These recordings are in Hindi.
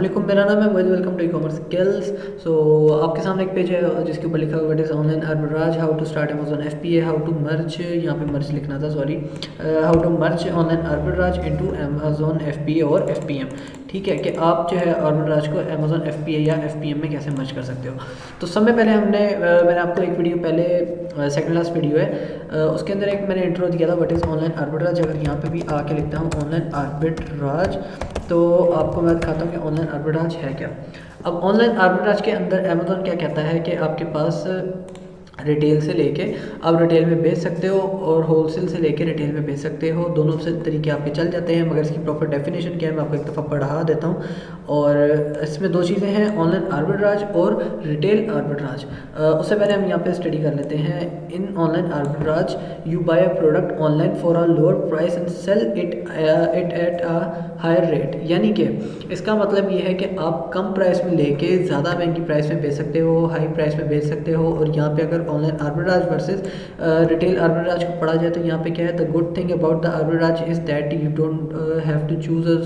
वालेकुम, मेरा नाम है Vaid. Welcome to e-commerce skills. So आपके सामने एक पेज है जिसके ऊपर लिखा हुआ है online arbitrage, how to start Amazon FPA, how to merge, यहाँ पे मर्ज लिखना था, sorry, how to merge online arbitrage into Amazon FPA और एफपीएम। ठीक है, कि आप जो है आर्बिट्राज को अमेजोन एफपीए या एफपीएम में कैसे मर्ज कर सकते हो। तो समय पहले मैंने आपको एक वीडियो पहले, सेकंड लास्ट वीडियो है, उसके अंदर एक मैंने इंट्रो दिया था व्हाट इज़ ऑनलाइन आर्बिट्राज। अगर यहाँ पे भी आके लिखता हूँ ऑनलाइन आर्बिट्राज, तो आपको मैं दिखाता हूँ कि ऑनलाइन आर्बिट्राज है क्या। अब ऑनलाइन आर्बिट्राज के अंदर अमेज़न क्या कहता है कि आपके पास रिटेल से लेके आप रिटेल में बेच सकते हो और होलसेल से लेके रिटेल में बेच सकते हो। दोनों से तरीके आपके चल जाते हैं, मगर इसकी प्रॉपर डेफिनेशन क्या है मैं आपको एक दफ़ा पढ़ा देता हूँ। और इसमें दो चीज़ें हैं, ऑनलाइन आर्बिट्राज और रिटेल आर्बिट्राज। उससे पहले हम यहाँ पे स्टडी कर लेते हैं। In online arbitrage you buy a product online for a lower price and sell it at a higher rate. यानी कि इसका मतलब ये है कि आप कम प्राइस में लेके ज़्यादा महंगी प्राइस में बेच सकते हो, हाई प्राइस में बेच सकते हो। और यहाँ पे अगर online arbitrage versus retail arbitrage को पढ़ा जाए तो यहाँ पे क्या है, the good thing about the arbitrage is that you don't have to choose a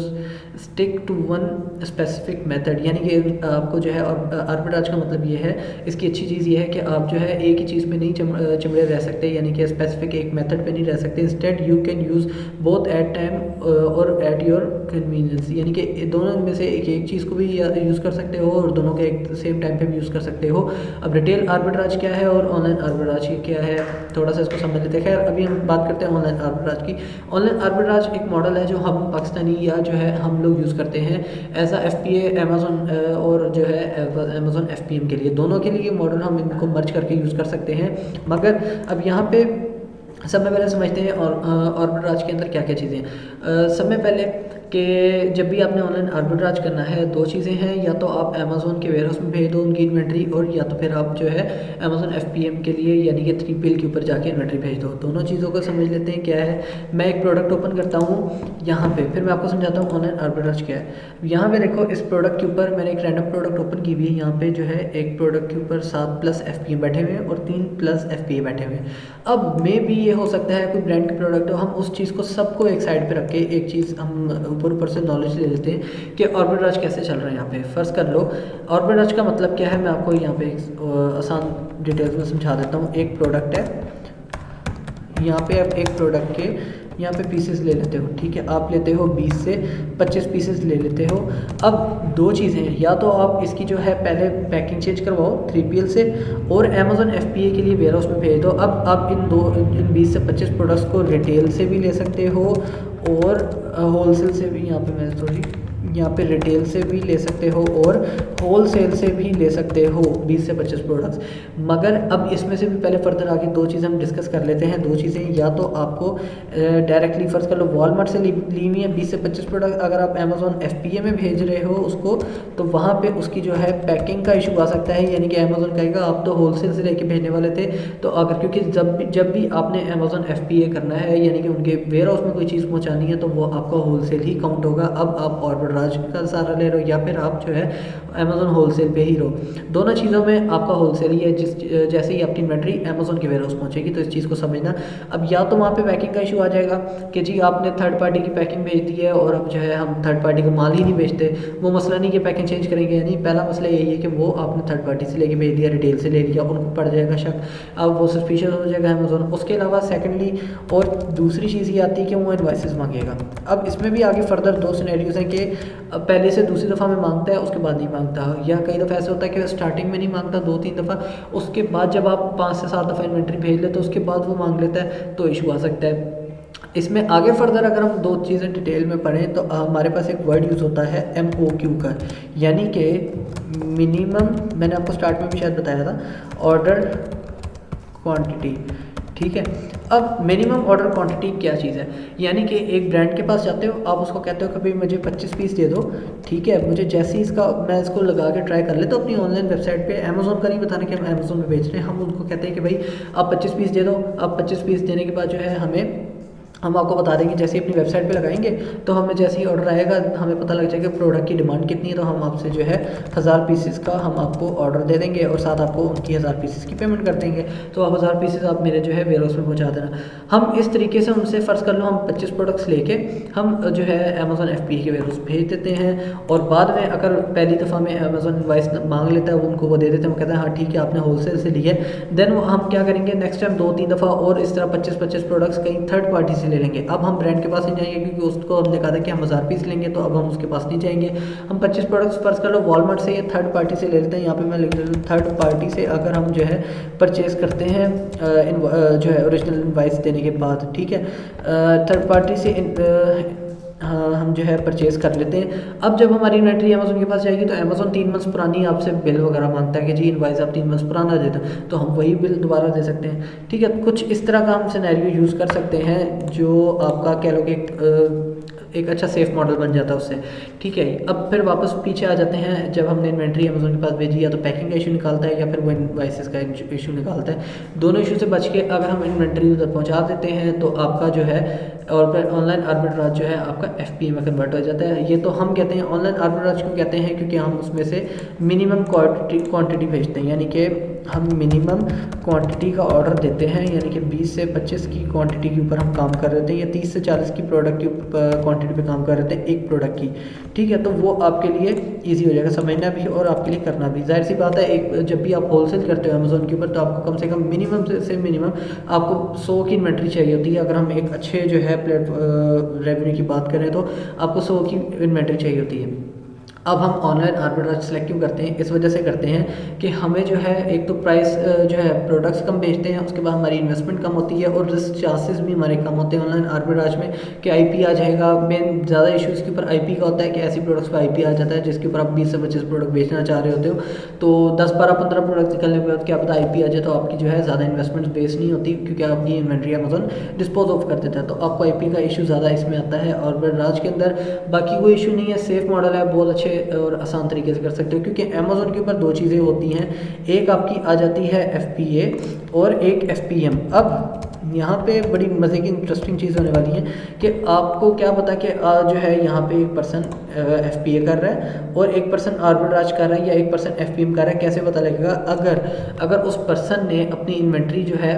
stick to one specific method. यानी कि आपको जो है, और आर्बिट्राज का मतलब ये है, इसकी अच्छी चीज़ ये है कि आप जो है एक ही चीज़ में नहीं चिमड़े रह सकते, यानी कि स्पेसिफिक एक मेथड पे नहीं रह सकते। Instead you can use both at time और एट योर कन्वीनियंस। यानी कि दोनों में से एक चीज़ को भी यूज़ कर सकते हो और दोनों के एक सेम टाइम पे भी यूज़ कर सकते हो। अब रिटेल आर्बिट्राज क्या है और ऑनलाइन आर्बिट्राज क्या है, थोड़ा सा इसको समझ लेते हैं। खैर अभी हम बात करते हैं ऑनलाइन आर्बिट्राज की। ऑनलाइन आर्बिट्राज एक मॉडल है जो हम पाकिस्तानी या जो है हम लोग यूज़ करते हैं एज अ एफपीए अमेजोन और जो है अमेजोन एफपीएम के लिए। दोनों के लिए मॉडल हम इनको मर्ज करके यूज़ कर सकते हैं। मगर अब यहाँ पे सब में पहले समझते हैं और आर्बिट्राज के अंदर क्या क्या चीज़ें हैं। सब में पहले कि जब भी आपने ऑनलाइन आर्बिट्राज करना है, दो चीज़ें हैं, या तो आप अमेजोन के वेयरहाउस में भेज दो उनकी इन्वेंट्री, और या तो फिर आप जो है अमेजोन एफपीएम के लिए यानी कि 3PL के ऊपर जाके इन्वेंट्री भेज दो। दोनों चीज़ों को समझ लेते हैं क्या है। मैं एक प्रोडक्ट ओपन करता हूँ यहाँ पे, फिर मैं आपको समझाता हूँ ऑनलाइन आर्बिट्राज क्या है। यहाँ पे देखो, इस प्रोडक्ट के ऊपर मैंने एक रैंडम प्रोडक्ट ओपन की हुई है। यहाँ पे जो है एक प्रोडक्ट के ऊपर 7+ एफपीए बैठे हुए हैं और 3+ एफपीए बैठे हुए हैं। अब मे भी ये हो सकता है कोई ब्रांड के प्रोडक्ट हो, हम उस चीज़ को सबको एक साइड पे रख के एक चीज़ हम ऊपर से नॉलेज ले लेते हैं कि आर्बिट्राज कैसे चल रहा है। यहाँ पे फर्ज कर लो आर्बिट्राज का मतलब क्या है, मैं आपको यहाँ पे एक आसान डिटेल्स में समझा देता हूँ। एक प्रोडक्ट है, यहाँ पे आप एक प्रोडक्ट के यहाँ पे पीसेस ले लेते हो, ठीक है, आप लेते हो 20 से 25 पीसेस ले लेते हो। अब दो चीज़ें हैं, या तो आप इसकी जो है पहले पैकिंग चेंज करवाओ 3PL से और अमेजोन एफपीए के लिए वेयरहाउस में भेज दो। अब आप इन 20 से 25 प्रोडक्ट्स को रिटेल से भी ले सकते हो और होलसेल से भी, यहाँ पे मैं सॉरी, यहाँ पे रिटेल से भी ले सकते हो और होलसेल से भी ले सकते हो 20 से 25 प्रोडक्ट्स। मगर अब इसमें से भी पहले फर्दर आगे दो चीज़ें हम डिस्कस कर लेते हैं। दो चीज़ें, या तो आपको डायरेक्टली फ़र्ज़ कर लो वॉलमार्ट से ली हुई है 20 से 25 प्रोडक्ट, अगर आप अमेजोन एफपीए में भेज रहे हो उसको, तो वहाँ पे उसकी जो है पैकिंग का इशू आ सकता है। यानी कि अमेजोन कहेगा आप तो होलसेल से लेके भेजने वाले थे, तो अगर, क्योंकि जब भी आपने अमेजोन एफपीए करना है यानी कि उनके वेयर हाउस में कोई चीज़ पहुँचानी है, तो वो आपका होलसेल ही काउंट होगा। अब आप आर्बिट्राज का सहारा ले रहे हो या फिर आप जो है अमेजोन होलसेल पे ही रहो, दोनों चीज़ों में आपका होलसेल ही है। जैसे ही आपकी इन्वेंट्री अमेजोन के वेयरहाउस पहुंचेगी, तो इस चीज़ को समझना। अब या तो वहाँ पे पैकिंग का इशू आ जाएगा कि जी आपने थर्ड पार्टी की पैकिंग भेज दी है और अब जो है हम थर्ड पार्टी को माल ही नहीं बेचते। वो मसला नहीं कि पैकिंग चेंज करेंगे, नहीं, पहला मसला यही है कि वो आपने थर्ड पार्टी से लेके भेज दिया, रिटेल से ले लिया, उनको पड़ जाएगा शक, अब वो सस्पिशियस हो जाएगा अमेजोन। उसके अलावा सेकेंडली और दूसरी चीज़ ये आती है कि वो इनवॉइसेस मांगेगा। अब इसमें भी आगे फर्दर दो सिनेरियोज हैं कि पहले से दूसरी दफ़ा में मांगता है, उसके बाद नहीं मांगता, या कई दफ़ा ऐसा होता है कि स्टार्टिंग में नहीं मांगता 2-3 दफ़ा, उसके बाद जब आप 5 से 7 दफ़ा इन्वेंट्री भेज ले तो उसके बाद वो मांग लेता है, तो इशू आ सकता है। इसमें आगे फर्दर अगर हम दो चीज़ें डिटेल में पढ़ें तो हमारे पास एक वर्ड यूज़ होता है MOQ का, यानी कि मिनिमम, मैंने आपको स्टार्ट में भी शायद बताया था, ऑर्डर क्वांटिटी, ठीक है। अब मिनिमम ऑर्डर क्वांटिटी क्या चीज़ है, यानी कि एक ब्रांड के पास जाते हो, आप उसको कहते हो कि भाई मुझे 25 पीस दे दो, ठीक है। मुझे जैसे ही मैं इसको लगा के ट्राई कर लेता हूँ अपनी ऑनलाइन वेबसाइट पे, अमेजोन का नहीं बताना कि हम अमेजोन पे बेच रहे हैं, हम उनको कहते हैं कि भाई आप 25 पीस दे दो। आप 25 पीस देने के बाद जो है हमें हम आपको बता देंगे, जैसे ही अपनी वेबसाइट पे लगाएंगे तो हमें जैसे ही ऑर्डर आएगा हमें पता लग जाएगा प्रोडक्ट की डिमांड कितनी है, तो हम आपसे जो है 1000 पीसेस का हम आपको ऑर्डर दे देंगे और साथ आपको उनकी 1000 पीसेस की पेमेंट कर देंगे। तो आप 1000 पीसेस आप मेरे जो है वेयर हाउस में पहुँचा देना। हम इस तरीके से उनसे फ़र्ज़ कर लो हम 25 प्रोडक्ट्स लेके हम जो है अमेज़ॉन FBA के वेयर हाउस भेज देते हैं, और बाद में अगर पहली दफ़ा में अमेज़ॉन इनवॉइस मांग लेता है उनको वो दे देते हैं, वो कहते हैं हाँ ठीक है आपने होलसेल से लिया है, देन हम क्या करेंगे नेक्स्ट टाइम 2-3 दफ़ा और इस तरह 25-25 प्रोडक्ट्स कहीं थर्ड पार्टी से ले लेंगे। अब हम ब्रांड के पास नहीं जाएंगे क्योंकि उसको हमने कहा था कि हम 1000 पीस लेंगे, तो अब हम उसके पास नहीं जाएंगे। हम 25 प्रोडक्ट्स फर्ज कर लो वॉलमार्ट से या थर्ड पार्टी से ले लेते हैं। यहाँ पे मैं लिख लेता हूँ थर्ड पार्टी से अगर हम जो है परचेज़ करते हैं जो है ओरिजिनल इनवॉइस देने के बाद, ठीक है, थर्ड पार्टी से हम जो है परचेज़ कर लेते हैं। अब जब हमारी इन्वेंट्री अमेज़न के पास जाएगी तो अमेज़न 3 मंथ्स पुरानी आपसे बिल वगैरह मांगता है कि जी इनवॉइस आप 3 मंथ्स पुराना देते हैं, तो हम वही बिल दोबारा दे सकते हैं। ठीक है, कुछ इस तरह का हम सिनेरियो यूज़ कर सकते हैं जो आपका कह लो कि एक अच्छा सेफ मॉडल बन जाता है उससे। ठीक है, अब फिर वापस पीछे आ जाते हैं, जब हमने इन्वेंट्री अमेज़न के पास भेजी या तो पैकिंग का इशू निकालता है या फिर वो इनवॉइसेस का इशू निकालता है। दोनों इशू से बच के अगर हम इन्वेंट्री उधर पहुंचा देते हैं तो आपका जो है और फिर ऑनलाइन आर्बिट्राज जो है आपका FBA में कन्वर्ट हो जाता है। ये तो हम कहते हैं ऑनलाइन आर्बिट्राज क्यों कहते हैं, क्योंकि हम उसमें से मिनिमम क्वांटिटी भेजते हैं, यानी कि हम मिनिमम क्वांटिटी का ऑर्डर देते हैं, यानी कि 20 से 25 की क्वांटिटी के ऊपर हम काम कर रहे थे या 30 से 40 की प्रोडक्ट की क्वांटिटी पे काम कर रहे थे एक प्रोडक्ट की। ठीक है, तो वो आपके लिए इजी हो जाएगा समझना भी और आपके लिए करना भी। जाहिर सी बात है एक जब भी आप होलसेल करते हो अमेज़न के ऊपर तो आपको कम से कम मिनिमम से मिनिमम आपको 100 की इन्वेंट्री चाहिए होती है। अगर हम एक अच्छे जो है रेवेन्यू की बात करें तो आपको 100 की इन्वेंट्री चाहिए होती है। अब हम ऑनलाइन आर्बिट्राज सेलेक्ट क्यों करते हैं, इस वजह से करते हैं कि हमें जो है एक तो प्राइस जो है प्रोडक्ट्स कम बेचते हैं, उसके बाद हमारी इन्वेस्टमेंट कम होती है और रिस्क चांसेस भी हमारे कम होते हैं ऑनलाइन आर्बिट्राज में कि IP आ जाएगा। मेन ज़्यादा इशू इसके ऊपर IP का होता है कि ऐसी प्रोडक्ट्स पर IP आ जाता है जिसके ऊपर आप 20 से 25 प्रोडक्ट बेचना चाह रहे होते हो, तो 10-12-15 प्रोडक्ट निकलने के बाद क्या पता IP आ जाए तो आपकी जो है ज़्यादा इन्वेस्टमेंट बेस नहीं होती क्योंकि आपकी इन्वेंट्री अमेज़न डिस्पोज ऑफ कर देता है, तो आपको IP का इशू ज़्यादा इसमें आता है। आर्बिट्राज के अंदर बाकी कोई इशू नहीं है, सेफ मॉडल है, बहुत अच्छे और आसान तरीके से कर सकते हो क्योंकि अमेज़न के ऊपर दो चीज़ें होती हैं, एक आपकी आ जाती है FBA और एक FPM। अब यहाँ पे बड़ी मज़े की इंटरेस्टिंग चीज़ होने वाली है कि आपको क्या पता कि जो है यहाँ पे एक पर्सन FBA कर रहा है और एक पर्सन आर्बिट्राज कर रहा है या एक पर्सन FPM कर रहा है। कैसे पता लगेगा, अगर उस पर्सन ने अपनी इन्वेंट्री जो है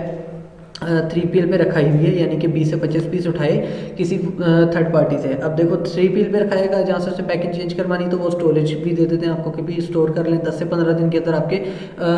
3PL पे रखाई हुई है, यानी कि 20 से 25 पीस उठाए किसी थर्ड पार्टी से। अब देखो 3PL पे रखाएगा, जहाँ से उसे पैकेज चेंज करवानी तो वो स्टोरेज भी दे देते हैं आपको कि भी स्टोर कर लें 10 से 15 दिन के अंदर आपके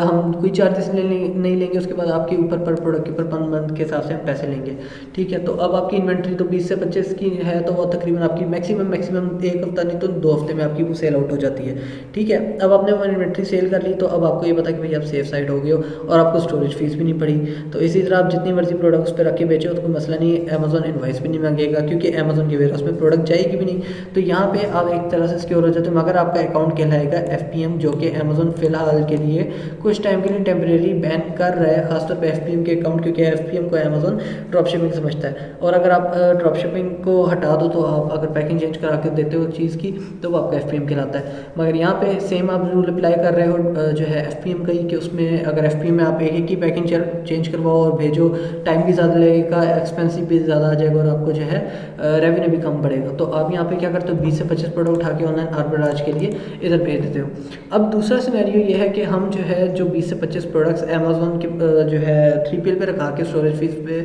हम कोई चार्जेस नहीं लेंगे, उसके बाद आपके ऊपर पर प्रोडक्ट के ऊपर पर मंथ के हिसाब से हम पैसे लेंगे। ठीक है, तो अब आपकी इन्वेंट्री तो 20 से 25 की है तो वो तकरीबन आपकी मैक्सिमम एक हफ्ता नहीं तो 2 हफ्ते में आपकी वो सेल आउट हो जाती है। ठीक है, अब आपने वो इन्वेंट्री सेल कर ली तो अब आपको ये पता कि भाई आप सेफ साइड हो गए हो और आपको स्टोरेज फीस भी नहीं पड़ी। तो इसी तरह आप जितनी मर्जी प्रोडक्ट उस पर रख के बेचो तो कोई मसला नहीं, अमेज़न इनवॉइस भी नहीं मांगेगा क्योंकि अमेज़न के वेयरहाउस में प्रोडक्ट जाएगी भी नहीं। तो यहाँ पे आप एक तरह से सिक्योर हो जाते हो, मगर आपका अकाउंट कहलाएगा FPM, जो कि अमेज़न फ़िलहाल के लिए कुछ टाइम के लिए टेम्परेरी बैन कर रहा है, खासतौर पे FPM के अकाउंट, क्योंकि FPM को अमेज़न ड्रॉप शिपिंग समझता है। और अगर आप ड्रॉप शिपिंग को हटा दो तो आप अगर पैकिंग चेंज करा के देते हो चीज़ की तो वो आपका FPM कहलाता है। मगर यहाँ पे सेम आप रूल अप्लाई कर रहे हो जो है FPM का ही, कि उसमें अगर FPM में आप एक ही पैकिंग चेंज करवाओ और भेजो, टाइम भी ज़्यादा लगेगा, एक्सपेंसिव भी ज़्यादा आ जाएगा और आपको जो है रेवेन्यू भी कम पड़ेगा। तो आप यहाँ पे क्या करते हो 20 से 25 प्रोडक्ट उठा के ऑनलाइन आर्बिट्राज के लिए इधर भेज देते हो। अब दूसरा सिनेरियो ये है कि हम जो है जो 20 से 25 प्रोडक्ट्स अमेज़न के जो है 3PL पे रखा के स्टोरेज फीस पे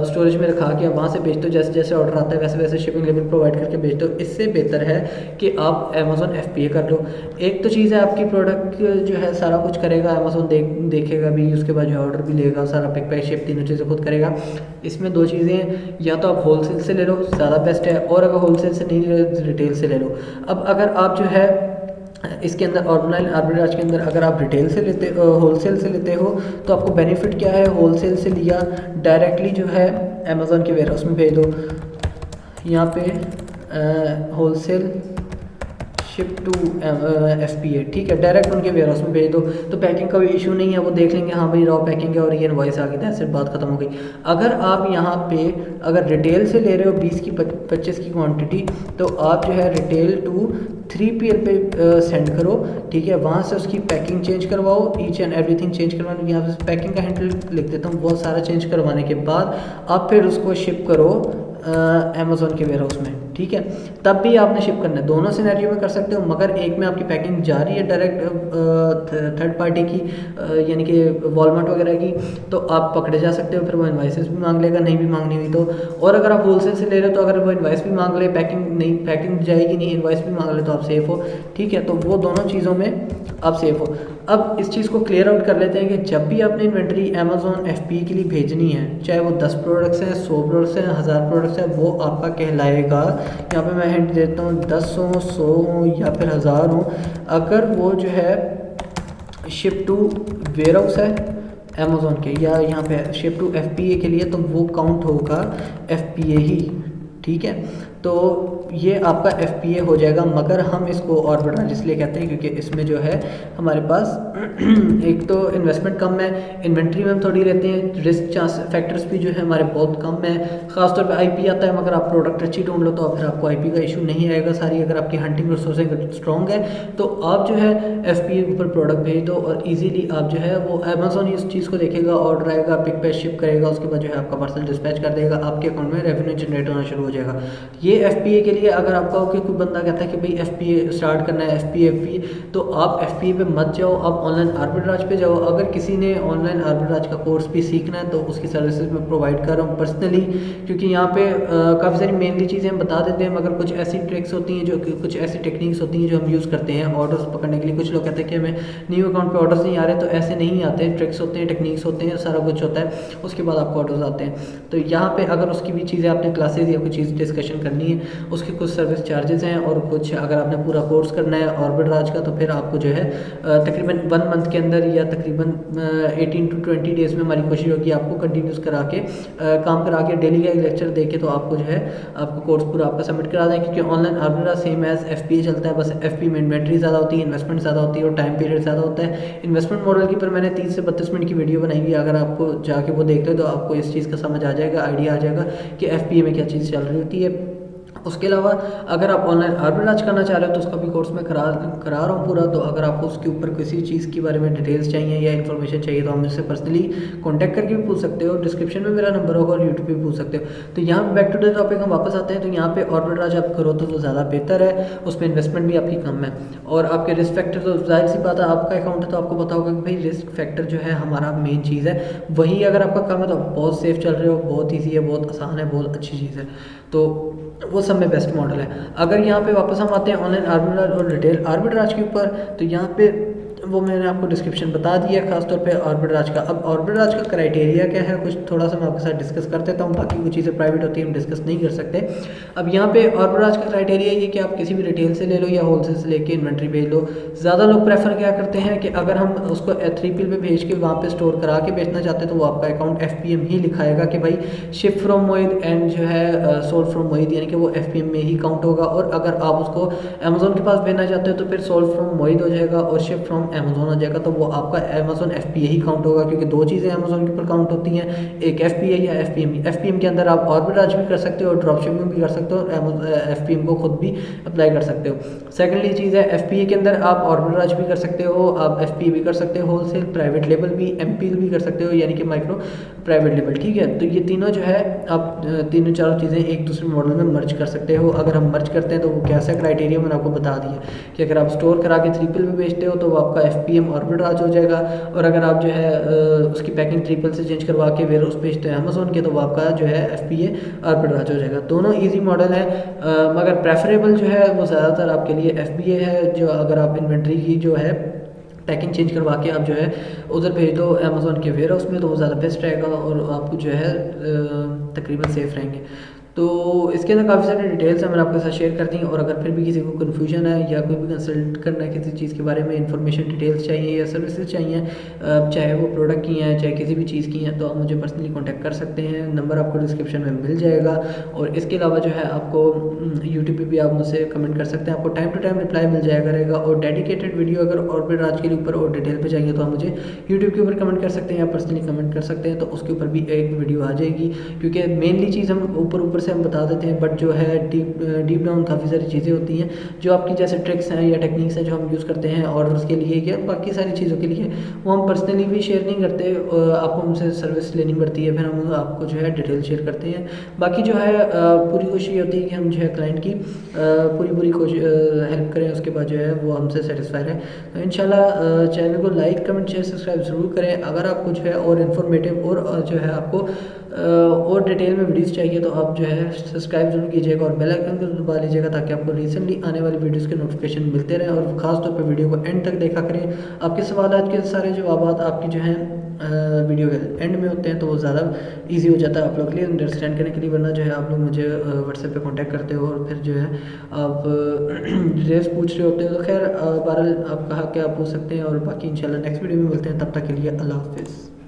स्टोरेज में रखा के वहाँ से भेजते हो, जैसे जैसे ऑर्डर आता है वैसे वैसे शिपिंग लेवल प्रोवाइड करके भेजते हो। इससे बेहतर है कि आप अमेज़न FBA कर लो। एक तो चीज़ है आपकी प्रोडक्ट जो है सारा कुछ करेगा अमेज़न, देखेगा भी, उसके बाद जो ऑर्डर भी लेगा, सारा पिक पैक शिप तीनों चीज़ें खुद करेगा। इसमें दो चीज़ें हैं, या तो आप होलसेल से ले लो ज़्यादा बेस्ट है, और अगर होलसेल से नहीं ले लो रिटेल से ले लो। अब अगर आप जो है इसके अंदर ऑनलाइन आर्बिट्राज के अंदर अगर आप रिटेल से लेते होलसेल से लेते हो तो आपको बेनिफिट क्या है, होलसेल से लिया डायरेक्टली जो है अमेज़न के वेयरहाउस में भेज दो। यहाँ पे होलसेल शिप टू FBA, ठीक है, डायरेक्ट उनके वेयरहाउस में भेज दो तो पैकिंग का भी इशू नहीं है, वो देख लेंगे हाँ भाई रॉ पैकिंग है और ये इनवॉइस आ गई, दैट्स इट, बात खत्म हो गई। अगर आप यहाँ पे अगर रिटेल से ले रहे हो 20 की 25 की क्वांटिटी तो आप जो है रिटेल टू 3PL पे सेंड करो, ठीक है, वहाँ से उसकी पैकिंग चेंज करवाओ, ईच एंड एवरीथिंग चेंज करवाने, यहाँ पे पैकिंग का हैंडल लिख देता हूँ, बहुत सारा चेंज करवाने के बाद आप फिर उसको शिप करो अमेज़ॉन के वेयर हाउस में, ठीक है, तब भी आपने शिप करना है। दोनों सिनेरियो में कर सकते हो, मगर एक में आपकी पैकिंग जा रही है डायरेक्ट थर्ड पार्टी की, यानी कि वॉलमार्ट वगैरह की, तो आप पकड़े जा सकते हो, फिर वो इनवाइसेस भी मांग लेगा, नहीं भी मांगनी हुई तो। और अगर आप होलसेल से ले रहे हो तो अगर वो इनवाइस भी मांग ले, पैकिंग जाएगी नहीं, इनवाइस भी मांग ले, तो आप सेफ़ हो, ठीक है। तो वो दोनों चीज़ों में आप सेफ़ हो। अब इस चीज़ को क्लियर आउट कर लेते हैं कि जब भी आपने इन्वेंट्री अमेज़ॉन FBA के लिए भेजनी है, चाहे वो 10 प्रोडक्ट्स हैं, 100 प्रोडक्ट्स हैं, 1000 प्रोडक्ट्स हैं, वो आपका कहलाएगा, यहाँ पे मैं हिंट देता हूँ, 10 हो, 100 हो या फिर 1000 हो, अगर वो जो है शिप टू वेयर हाउस है अमेज़ॉन के, या यहाँ पे शिप टू FBA के लिए, तो वो काउंट होगा FBA ही, ठीक है। तो ये आपका FBA हो जाएगा, मगर हम इसको ऑर्बिट्राज इसलिए कहते हैं क्योंकि इसमें जो है हमारे पास एक तो इन्वेस्टमेंट कम है, इन्वेंट्री में हम थोड़ी लेते हैं, रिस्क चांस फैक्टर्स भी जो है हमारे बहुत कम है, खासतौर पे IP आता है, मगर आप प्रोडक्ट अच्छी ढूंढ लो तो फिर आपको IP का इशू नहीं आएगा सारी। अगर आपकी हंटिंग और सोर्सिंग स्ट्रॉन्ग है तो आप जो है FBA के ऊपर प्रोडक्ट भेज दो और ईजिली आप जो है वो अमेज़ॉन इस चीज़ को देखेगा, ऑर्डर आएगा, पिक पे शिप करेगा, उसके बाद जो है आपका पार्सल डिस्पैच कर देगा, आपके अकाउंट में रेवेन्यू जनरेट होना शुरू हो जाएगा। ये FBA के लिए अगर आपका कि कोई बंदा कहता है कि भाई FBA स्टार्ट करना है, FBA तो आप FBA पे मत जाओ, आप ऑनलाइन आर्बिट्राज पे जाओ। अगर किसी ने ऑनलाइन आर्बिट्राज का कोर्स भी सीखना है तो उसकी सर्विसेज मैं प्रोवाइड कर रहा हूँ पर्सनली, क्योंकि यहाँ पे काफ़ी सारी मेनली चीज़ें हम बता देते हैं, मगर कुछ ऐसी ट्रिक्स होती हैं, जो कुछ ऐसी टेक्निक्स होती हैं जो हम यूज़ करते हैं ऑर्डर्स पकड़ने के लिए। कुछ लोग कहते हैं कि हमें न्यू अकाउंट पे ऑर्डर्स नहीं आ रहे, तो ऐसे नहीं आते, ट्रिक्स होते हैं, टेक्निक्स होते हैं, सारा कुछ होता है, उसके बाद आपको ऑर्डर्स आते हैं। तो यहाँ पे अगर उसकी भी चीज़ें आपने क्लासेज या कोई चीज़ डिस्कशन करनी है, उसके कुछ सर्विस चार्जेस हैं, और कुछ अगर आपने पूरा कोर्स करना है ऑर्बिट्राज का तो फिर आपको जो है तकरीबन 1 मंथ के अंदर या तकरीबन 18 to 20 डेज़ में हमारी कोशिश होगी आपको कंटिन्यूस करा के काम करा के डेली का एक लेक्चर दे के तो आपको जो है आपको कोर्स पूरा आपका सबमिट करा दें। क्योंकि online arbitrage same as FBA चलता है, बस FBA में इन्वेंट्री ज़्यादा होती है, इन्वेस्टमेंट ज़्यादा होती है और टाइम पीरियड ज़्यादा होता है। इन्वेस्टमेंट मॉडल की पर मैंने 30 से 32 मिनट की वीडियो बनाई हुई है, अगर आपको जाके वो देखते हो तो आपको इस चीज़ का समझ आ जाएगा, आइडिया आ जाएगा कि FBA में क्या चीज़ चल रही होती है। उसके अलावा अगर आप ऑनलाइन आर्बिट्राज करना चाह रहे हो तो उसका भी कोर्स मैं करा रहा हूँ पूरा। तो अगर आपको उसके ऊपर किसी चीज़ के बारे में डिटेल्स चाहिए या इन्फॉर्मेशन चाहिए तो आप मुझसे पर्सनली कांटेक्ट करके भी पूछ सकते हो, डिस्क्रिप्शन में मेरा नंबर होगा और यूट्यूब पे भी पूछ सकते हो। तो यहाँ पे बैक टू द टॉपिक हम वापस आते हैं। तो यहाँ पे आर्बिट्राज आप करो तो ज़्यादा बेहतर है, उसमें इन्वेस्टमेंट भी आपकी कम है और आपके रिस्क फैक्टर, तो जाहिर सी बात है आपका अकाउंट है तो आपको पता होगा कि भाई रिस्क फैक्टर जो है हमारा मेन चीज़ है। वही अगर आपका कम है तो आप बहुत सेफ चल रहे हो, बहुत ईजी है, बहुत आसान है, बहुत अच्छी चीज़ है, तो वो सब में बेस्ट मॉडल है। अगर यहाँ पे वापस हम आते हैं ऑनलाइन आर्बिट्राज और रिटेल आर्बिट्राज के ऊपर, तो यहाँ पे वो मैंने आपको डिस्क्रिप्शन बता दिया खासतौर पे आर्बिट्राज का। अब आर्बिट्राज का क्राइटेरिया क्या है, कुछ थोड़ा सा मैं आपके साथ डिस्कस कर देता हूँ, बाकी कुछ चीज़ें प्राइवेट होती है हम डिस्कस नहीं कर सकते। अब यहाँ पे आर्बिट्राज का क्राइटेरिया ये कि आप किसी भी रिटेल से ले लो या होलसेल से लेके इन्वेंट्री भेज लो। ज़्यादा लोग प्रेफर क्या करते हैं कि अगर हम उसको 3PL पे भेज के वहाँ पे स्टोर करा के बेचना चाहते हैं तो वो आपका अकाउंट FPM ही लिखाएगा कि भाई शिप फ्रॉम मोहित एंड जो है सोल्ड फ्रॉम मोहित, यानी कि वो FPM में ही काउंट होगा। और अगर आप उसको अमेजोन के पास भेजना चाहते हो तो फिर सोल्ड फ्रॉम मोहित हो जाएगा और शिप फ्रॉम अमेजोन हो जाएगा, तो वो आपका अमेजोन FBA ही काउंट होगा। क्योंकि दो चीज़ें अमेजोन के ऊपर काउंट होती हैं, एक FBA या FPM। FPM के अंदर आप आर्बिट्राज भी कर सकते हो और ड्रॉप शिपिंग भी कर सकते हो और FPM को खुद भी अप्लाई कर सकते हो। सेकेंडली चीज़ है FBA के अंदर आप आर्बिट्राज भी कर सकते हो, आप FBA भी कर सकते हो, होलसेल प्राइवेट लेबल भी, MPL भी कर सकते हो, यानी कि माइक्रो प्राइवेट लेबल, ठीक है। तो ये तीनों जो है आप तीनों चारों चीज़ें एक दूसरे मॉडल में मर्ज कर सकते हो। अगर हम मर्ज करते हैं तो वो कैसा क्राइटेरिया मैंने आपको बता दिया कि अगर आप स्टोर करा के 3PL में बेचते हो तो वो आपका FPM आर्बिट्राज हो जाएगा, और अगर आप जो है उसकी पैकिंग 3PL से चेंज करवा के वेयर हाउस बेचते हैं अमेजोन के तो वो आपका जो है FBA आर्बिट्राज हो जाएगा। दोनों ईजी मॉडल है, मगर प्रेफरेबल जो है वो ज़्यादातर आपके लिए FBA है। जो अगर आप इन्वेंट्री की जो है पैकिंग चेंज करवा के आप जो है उधर भेज दो अमेजोन के वेयर हाउस में तो वो ज़्यादा बेस्ट रहेगा और आपको जो है तकरीबन सेफ़ रहेंगे। तो इसके अंदर काफ़ी सारी डिटेल्स हैं मैंने आपके साथ शेयर कर दी। और अगर फिर भी किसी को कन्फ्यूजन है या कोई भी कंसल्ट करना है किसी चीज़ के बारे में, इन्फॉर्मेशन डिटेल्स चाहिए या सर्विसेज चाहिए, चाहे वो प्रोडक्ट की हैं चाहे किसी भी चीज़ की हैं, तो आप मुझे पर्सनली कांटेक्ट कर सकते हैं। नंबर आपको डिस्क्रिप्शन में मिल जाएगा। और इसके अलावा जो है आपको यूट्यूब पे भी आप मुझसे कमेंट कर सकते हैं, आपको टाइम टू टाइम रिप्लाई मिल जाया करेगा। और डेडिकेटेड वीडियो अगर आर्बिट्राज के ऊपर और डिटेल पे चाहिए तो आप मुझे यूट्यूब के ऊपर कमेंट कर सकते हैं या पर्सनली कमेंट कर सकते हैं, तो उसके ऊपर भी एक वीडियो आ जाएगी। क्योंकि मेनली चीज़ हम ऊपर से हम बता देते हैं, बट जो है डीप डाउन काफ़ी सारी चीज़ें होती हैं जो आपकी जैसे ट्रिक्स हैं या टेक्निक्स हैं जो हम यूज़ करते हैं ऑर्डर्स के लिए या बाकी सारी चीज़ों के लिए, वो हम पर्सनली भी शेयर नहीं करते। आपको हमसे सर्विस लेनी पड़ती है, फिर हम आपको जो है डिटेल शेयर करते हैं। बाकी जो है पूरी कोशिश ये होती है कि हम जो है क्लाइंट की पूरी कोशिश हेल्प करें, उसके बाद जो है वो हमसे सेटिस्फाइड है। तो इंशाल्लाह चैनल को लाइक कमेंट शेयर सब्सक्राइब ज़रूर करें। अगर आपको जो है और इन्फॉर्मेटिव और जो है आपको और डिटेल में वीडियोस चाहिए तो आप जो है सब्सक्राइब जरूर कीजिएगा और बेल आइकन को दबा लीजिएगा ताकि आपको रिसेंटली आने वाली वीडियोस के नोटिफिकेशन मिलते रहें। और ख़ासतौर पर वीडियो को एंड तक देखा करें। आपके सवाल के सारे जवाब आपकी जो हैं वीडियो के एंड में होते हैं, तो वो ज़्यादा इजी हो जाता है आप लोग के लिए अंडरस्टैंड करने के लिए। वरना जो है आप लोग मुझे व्हाट्सएप पे कांटेक्ट करते हो और फिर जो है आप डिटेल्स पूछ रहे होते हो। तो खैर बहरहाल आपका हक है, आप पूछ सकते हैं। और बाकी इंशाल्लाह नेक्स्ट वीडियो में मिलते हैं, तब तक के लिए अल्लाह हाफिज़।